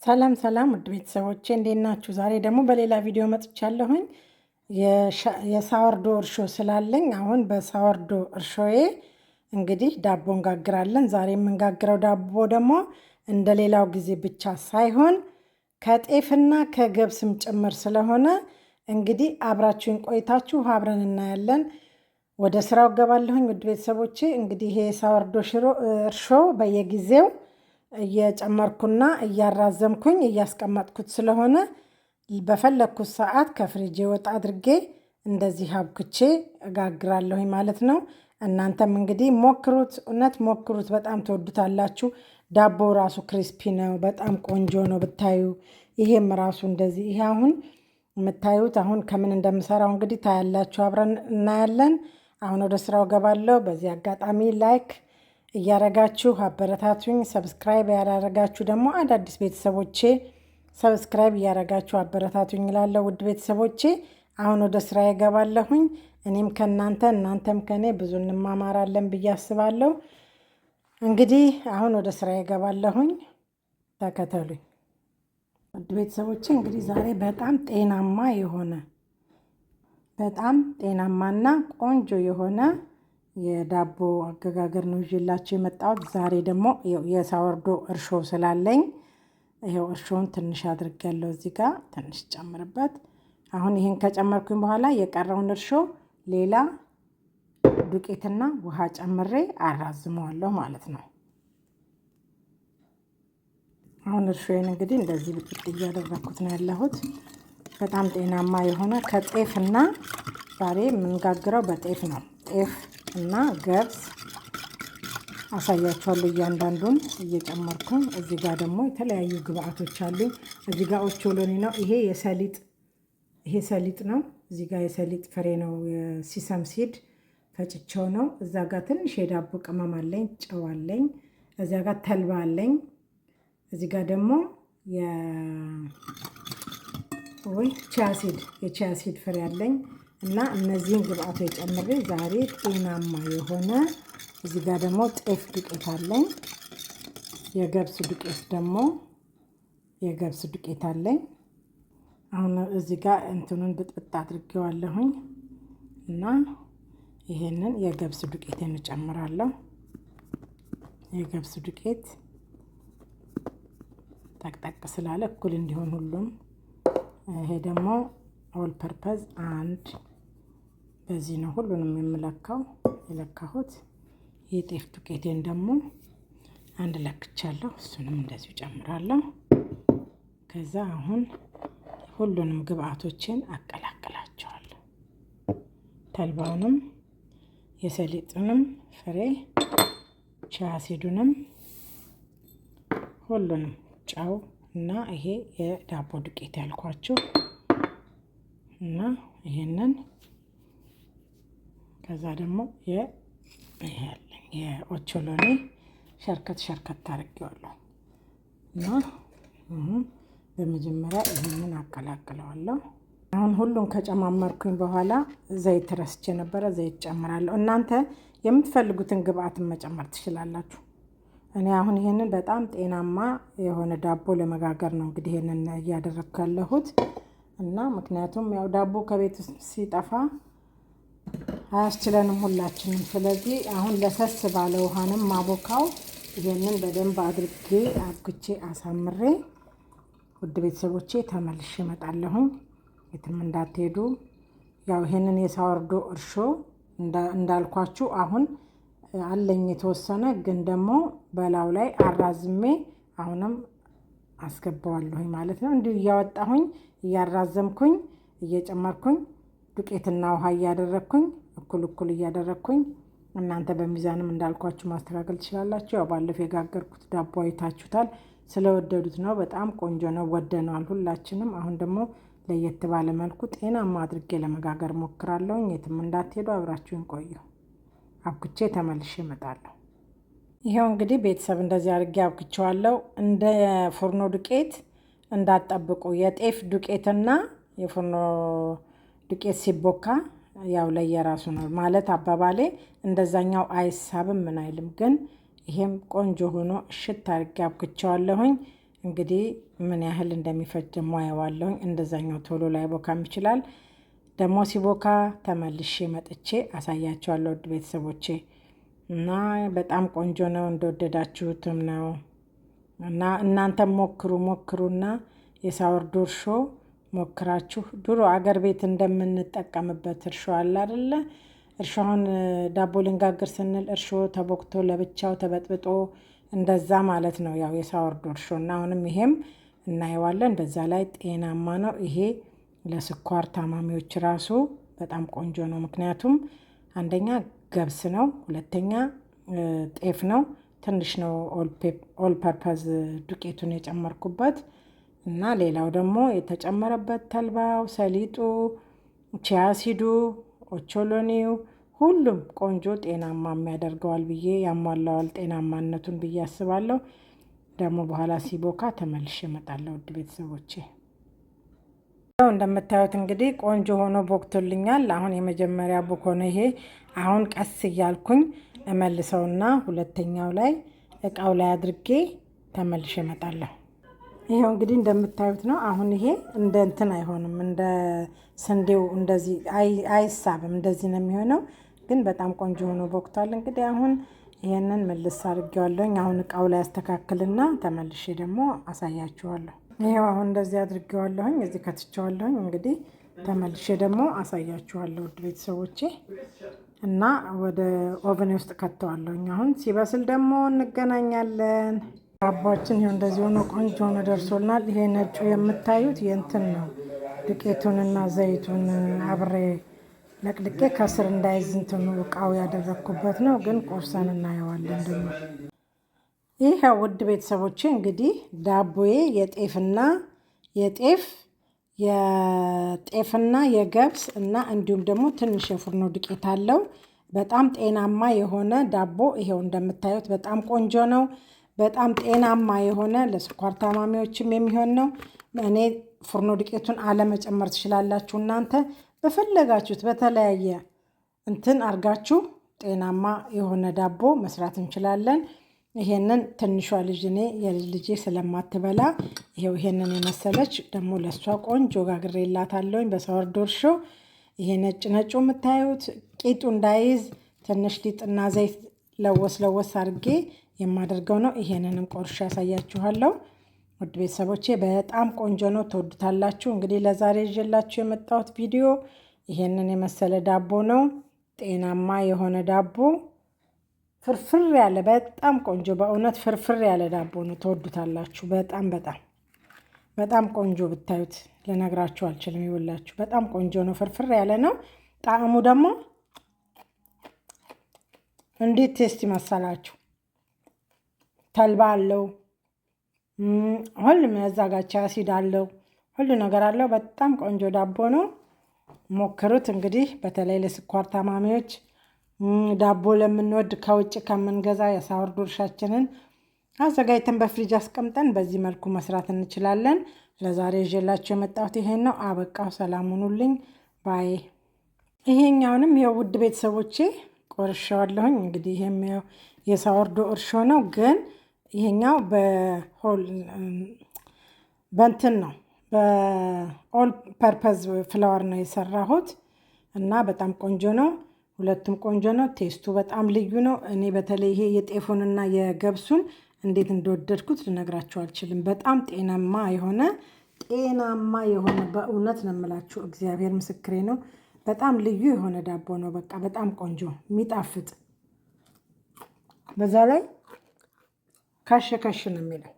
ሰላም ሰላም ውድ ቤተሰቦቼ እንዴት ናችሁ? ዛሬ ደግሞ በሌላ ቪዲዮ መጥቻለሁኝ። የሳወርዶ እርሾ ስላለኝ አሁን በሳወርዶ እርሾዬ እንግዲህ ዳቦ እንጋግራለን። ዛሬ የምንጋግረው ዳቦ ደግሞ እንደ ሌላው ጊዜ ብቻ ሳይሆን ከጤፍና ከገብስም ጭምር ስለሆነ እንግዲህ አብራችሁን ቆይታችሁ አብረን እናያለን። ወደ ስራው እገባለሁኝ። ውድ ቤተሰቦቼ እንግዲህ ይሄ ሳወርዶ እርሾ በየጊዜው እየጨመርኩና እያራዘምኩኝ እያስቀመጥኩት ስለሆነ በፈለግኩት ሰዓት ከፍሪጄ ወጣ አድርጌ እንደዚህ አብኩቼ እጋግራለሁኝ ማለት ነው። እናንተም እንግዲህ ሞክሩት፣ እውነት ሞክሩት፣ በጣም ትወዱታላችሁ። ዳቦ ራሱ ክሪስፒ ነው፣ በጣም ቆንጆ ነው ብታዩ። ይሄም ራሱ እንደዚህ ይሄ አሁን የምታዩት አሁን ከምን እንደምሰራው እንግዲህ ታያላችሁ፣ አብረን እናያለን። አሁን ወደ ስራው ገባለሁ። በዚህ አጋጣሚ ላይክ እያረጋችሁ አበረታቱኝ። ሰብስክራይብ ያላረጋችሁ ደግሞ አዳዲስ ቤተሰቦቼ ሰብስክራይብ እያረጋችሁ አበረታቱኝ እላለሁ። ውድ ቤተሰቦቼ አሁን ወደ ስራ እገባለሁኝ። እኔም ከእናንተ እናንተም ከኔ ብዙ እንማማራለን ብዬ አስባለሁ። እንግዲህ አሁን ወደ ስራ እገባለሁኝ። ተከተሉኝ። ውድ ቤተሰቦቼ እንግዲህ ዛሬ በጣም ጤናማና ቆንጆ የሆነ የዳቦ አገጋገር ነው ይዤላችሁ የመጣሁት። ዛሬ ደግሞ የሳወርዶ እርሾ ስላለኝ ይሄው እርሾውን ትንሽ አድርጌያለሁ። እዚህ ጋር ትንሽ ጨምርበት። አሁን ይሄን ከጨመርኩኝ በኋላ የቀረውን እርሾ ሌላ ዱቄትና ውሃ ጨምሬ አራዝመዋለሁ ማለት ነው። አሁን እርሾዬን እንግዲህ እንደዚህ ብጥጥ እያደረኩት ነው ያለሁት። በጣም ጤናማ የሆነ ከጤፍና ዛሬ የምንጋግረው በጤፍ ነው። ጤፍ እና ገብስ አሳያችኋለሁ እያንዳንዱን እየጨመርኩ። እዚህ ጋር ደግሞ የተለያዩ ግብአቶች አሉ። እዚህ ጋር ኦቾሎኒ ነው። ይሄ ሰሊጥ ነው። እዚህ ጋር የሰሊጥ ፍሬ ነው፣ የሲሰም ሲድ ፈጭቸው ነው። እዛ ጋር ትንሽ የዳቦ ቅመም አለኝ፣ ጨው አለኝ። እዚያ ጋር ተልባ አለኝ። እዚህ ጋር ደግሞ የቺያ ሲድ ፍሬ አለኝ። እና እነዚህን ግብአቶች ጨምሬ ዛሬ ጤናማ የሆነ እዚህ ጋር ደግሞ ጤፍ ዱቄት አለኝ። የገብስ ዱቄት አለኝ። አሁን እዚህ ጋር እንትኑን ብጥብጥ አድርጌዋለሁኝ እና ይሄንን የገብስ ዱቄትን እጨምራለሁ። የገብስ ዱቄት ጠቅጠቅ ስላለ እኩል እንዲሆን ሁሉም። ይሄ ደግሞ ኦል ፐርፐዝ አንድ በዚህ ነው ሁሉንም የለካሁት። የጤፍ ዱቄቴን ደግሞ አንድ ለክቻለሁ። እሱንም እንደዚሁ ጨምራለሁ። ከዛ አሁን ሁሉንም ግብአቶችን አቀላቅላቸዋለሁ። ተልባውንም፣ የሰሊጡንም ፍሬ፣ ቺያ ሲዱንም፣ ሁሉንም ጨው እና ይሄ የዳቦ ዱቄት ያልኳችሁ እና ይሄንን ከዛ ደግሞ የኦቾሎኒ ሸርከት አድርጌዋለሁ እና በመጀመሪያ ይሄንን አቀላቅለዋለሁ። አሁን ሁሉም ከጨማመርኩኝ በኋላ ዘይት ረስቼ ነበረ፣ ዘይት ጨምራለሁ። እናንተ የምትፈልጉትን ግብአትን መጨመር ትችላላችሁ። እኔ አሁን ይሄንን በጣም ጤናማ የሆነ ዳቦ ለመጋገር ነው እንግዲህ ይሄንን እያደረግኩ ያለሁት እና ምክንያቱም ያው ዳቦ ከቤት ሲጠፋ አያስችለንም ሁላችንም። ስለዚህ አሁን ለሰስ ባለ ውሃንም ማቦካው ይሄንን በደንብ አድርጌ አብኩቼ አሳምሬ ውድ ቤተሰቦቼ ተመልሼ እመጣለሁኝ። የትም እንዳትሄዱ። ያው ይሄንን የሳወርዶ እርሾ እንዳልኳችሁ አሁን አለኝ የተወሰነ፣ ግን ደግሞ በላው ላይ አራዝሜ አሁንም አስገባዋለሁኝ ማለት ነው። እንዲሁ እያወጣሁኝ እያራዘምኩኝ እየጨመርኩኝ ዱቄትና ውሃ እያደረግኩኝ እኩል እያደረግኩኝ እናንተ በሚዛንም እንዳልኳችሁ ማስተካከል ትችላላችሁ። ያው ባለፈው የጋገርኩት ዳቦ አይታችሁታል። ስለወደዱት ነው። በጣም ቆንጆ ነው፣ ወደነዋል ሁላችንም። አሁን ደግሞ ለየት ባለ መልኩ ጤናማ አድርጌ ለመጋገር ሞክራለሁኝ። የትም እንዳትሄዱ፣ አብራችሁን ቆዩ። አብኩቼ ተመልሼ እመጣለሁ። ይሄው እንግዲህ ቤተሰብ እንደዚህ አድርጌ አብኩቼዋለሁ። እንደ ፉርኖ ዱቄት እንዳትጠብቁ። የጤፍ ዱቄትና የፉርኖ ዱቄት ሲቦካ ያው ለየራሱ ነው ማለት አባባሌ። እንደዛኛው አይሳብም ምን አይልም። ግን ይሄም ቆንጆ ሆኖ እሽት አድርጌ አብኩቼዋለሁኝ። እንግዲህ ምን ያህል እንደሚፈጅ ደግሞ አየዋለሁኝ። እንደዛኛው ቶሎ ላይ ቦካም ይችላል። ደግሞ ሲቦካ ተመልሼ መጥቼ አሳያቸዋለሁ ውድ ቤተሰቦቼ። እና በጣም ቆንጆ ነው፣ እንደወደዳችሁትም ነው። እና እናንተም ሞክሩና የሳወርዶ እርሾ ሞክራችሁ ድሮ አገር ቤት እንደምንጠቀምበት እርሾ አለ አይደለ? እርሾውን ዳቦ ልንጋግር ስንል እርሾ ተቦክቶ ለብቻው ተበጥብጦ እንደዛ ማለት ነው፣ ያው የሳወርዶ እርሾ። እና አሁንም ይሄም እናየዋለን። በዛ ላይ ጤናማ ነው። ይሄ ለስኳር ታማሚዎች ራሱ በጣም ቆንጆ ነው። ምክንያቱም አንደኛ ገብስ ነው፣ ሁለተኛ ጤፍ ነው። ትንሽ ነው ኦል ፐርፐዝ ዱቄቱን የጨመርኩበት እና ሌላው ደግሞ የተጨመረበት ተልባው፣ ሰሊጡ፣ ቺያሲዱ፣ ኦቾሎኒው ሁሉም ቆንጆ ጤናማ የሚያደርገዋል ብዬ ያሟላዋል ጤናማነቱን ብዬ አስባለሁ። ደግሞ በኋላ ሲቦካ ተመልሼ እመጣለሁ ውድ ቤተሰቦቼ። እንደምታዩት እንግዲህ ቆንጆ ሆኖ ቦክቶልኛል። አሁን የመጀመሪያ ቦክ ሆነ ይሄ። አሁን ቀስ እያልኩኝ እመልሰውና ሁለተኛው ላይ እቃው ላይ አድርጌ ተመልሼ እመጣለሁ። ይሄው እንግዲህ እንደምታዩት ነው። አሁን ይሄ እንደ እንትን አይሆንም፣ እንደ ስንዴው እንደዚህ አይሳብም። እንደዚህ ነው የሚሆነው። ግን በጣም ቆንጆ ሆኖ ቦክቷል። እንግዲህ አሁን ይሄንን መልስ አድርጌዋለሁኝ። አሁን እቃው ላይ አስተካክልና ተመልሼ ደግሞ አሳያችኋለሁ። ይሄው አሁን እንደዚህ አድርጌዋለሁኝ፣ እዚህ ከትቼዋለሁኝ። እንግዲህ ተመልሼ ደግሞ አሳያችኋለሁ ውድ ቤተሰቦቼ። እና ወደ ኦቨን ውስጥ ከተዋለሁኝ። አሁን ሲበስል ደግሞ እንገናኛለን። ዳቦችን ይኸው እንደዚህ ሆኖ ቆንጆ ሆኖ ደርሶልናል። ይሄ ነጩ የምታዩት የእንትን ነው፣ ዱቄቱንና ዘይቱን አብሬ ለቅልቄ ከስር እንዳይዝ እንትኑ እቃው ያደረግኩበት ነው። ግን ቆርሰን እናየዋለን ደግሞ። ይህ ውድ ቤተሰቦቼ እንግዲህ ዳቦዬ የጤፍና የገብስ እና እንዲሁም ደግሞ ትንሽ የፉርኖ ዱቄት አለው። በጣም ጤናማ የሆነ ዳቦ ይሄው እንደምታዩት በጣም ቆንጆ ነው። በጣም ጤናማ የሆነ ለስኳር ታማሚዎችም የሚሆን ነው። እኔ ፉርኖ ዱቄቱን አለመጨመር ትችላላችሁ እናንተ በፈለጋችሁት በተለያየ እንትን አርጋችሁ ጤናማ የሆነ ዳቦ መስራት እንችላለን። ይሄንን ትንሿ ልጅ እኔ የልጅ ልጄ ስለማትበላ ይሄው ይሄንን የመሰለች ደግሞ ለሷ ቆንጆ ጋግሬላታለሁኝ በሳወርዶ እርሾ። ይሄ ነጭ ነጩ የምታዩት ቂጡ እንዳይዝ ትንሽ ሊጥና ዘይት ለወስ አድርጌ የማደርገው ነው። ይሄንንም ቆርሼ ያሳያችኋለሁ ውድ ቤተሰቦቼ። በጣም ቆንጆ ነው፣ ትወዱታላችሁ። እንግዲህ ለዛሬ ይዤላችሁ የመጣሁት ቪዲዮ ይሄንን የመሰለ ዳቦ ነው። ጤናማ የሆነ ዳቦ ፍርፍር ያለ በጣም ቆንጆ፣ በእውነት ፍርፍር ያለ ዳቦ ነው። ትወዱታላችሁ። በጣም ቆንጆ ብታዩት ልነግራችሁ አልችልም። ይኸውላችሁ በጣም ቆንጆ ነው፣ ፍርፍር ያለ ነው። ጣዕሙ ደግሞ እንዴት ቴስቲ መሰላችሁ! ተልባ አለው፣ ሁሉም ያዛጋቻ አሲድ አለው፣ ሁሉ ነገር አለው። በጣም ቆንጆ ዳቦ ነው። ሞክሩት። እንግዲህ በተለይ ለስኳር ታማሚዎች ዳቦ ለምንወድ ከውጭ ከምንገዛ የሳወርዶ እርሻችንን አዘጋጅተን በፍሪጅ አስቀምጠን በዚህ መልኩ መስራት እንችላለን። ለዛሬ ይዤላችሁ የመጣሁት ይሄን ነው። አበቃው። ሰላም ሁኑልኝ ባይ። ይሄኛውንም ይኸው ውድ ቤተሰቦቼ ቆርሼዋለሁኝ። እንግዲህ ይሄም የሳወርዶ እርሾ ነው፣ ግን ይሄኛው በእንትን ነው በኦል ፐርፐዝ ፍላወር ነው የሰራሁት እና በጣም ቆንጆ ነው። ሁለቱም ቆንጆ ነው። ቴስቱ በጣም ልዩ ነው። እኔ በተለይ ይሄ የጤፉንና የገብሱን እንዴት እንደወደድኩት ልነግራችሁ አልችልም። በጣም ጤናማ የሆነ በእውነት ነው የምላችሁ፣ እግዚአብሔር ምስክሬ ነው። በጣም ልዩ የሆነ ዳቦ ነው። በቃ በጣም ቆንጆ የሚጣፍጥ፣ በዛ ላይ ከሽ ነው የሚለው